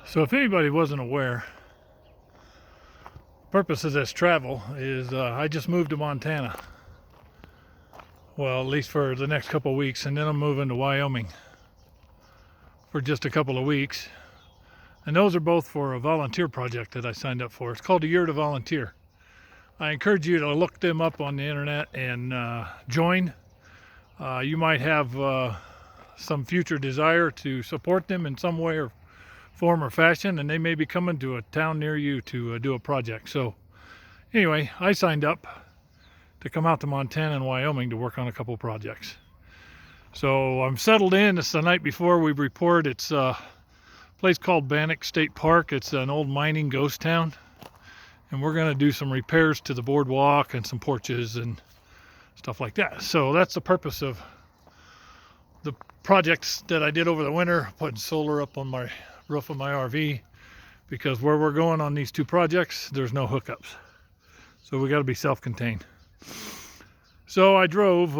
So if anybody wasn't aware, the purpose of this travel is I just moved to Montana. Well, at least for the next couple of weeks, and then I'm moving to Wyoming for just a couple of weeks. And those are both for a volunteer project that I signed up for. It's called A Year to Volunteer. I encourage you to look them up on the internet and join. You might have some future desire to support them in some way or form or fashion, and they may be coming to a town near you to do a project. So anyway, I signed up to come out to Montana and Wyoming to work on a couple projects. So I'm settled in. It's the night before we report. It's a place called Bannack State Park. It's an old mining ghost town, and we're going to do some repairs to the boardwalk and some porches and stuff like that. So that's the purpose of the projects that I did over the winter, putting solar up on my roof of my RV, because where we're going on these two projects, there's no hookups. So we got to be self-contained. So I drove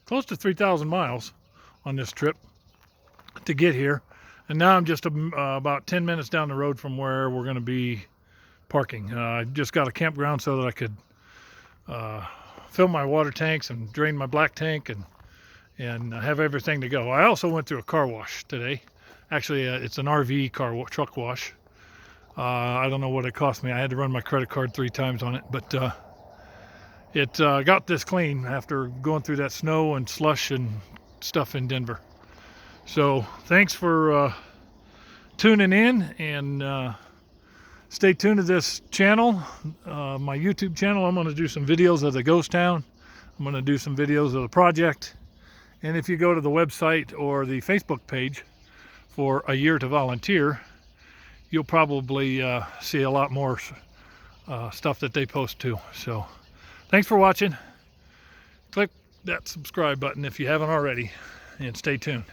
close to 3,000 miles on this trip to get here. And now I'm just about 10 minutes down the road from where we're going to be parking. I just got a campground so that I could fill my water tanks and drain my black tank and have everything to go. I also went through a car wash today. Actually, it's an RV truck wash. I don't know what it cost me. I had to run my credit card 3 times on it, but it got this clean after going through that snow and slush and stuff in Denver. So thanks for tuning in, and stay tuned to this channel, my YouTube channel. I'm going to do some videos of the ghost town. I'm going to do some videos of the project. And if you go to the website or the Facebook page for A Year to Volunteer, you'll probably see a lot more stuff that they post too. So thanks for watching. Click that subscribe button if you haven't already, and stay tuned.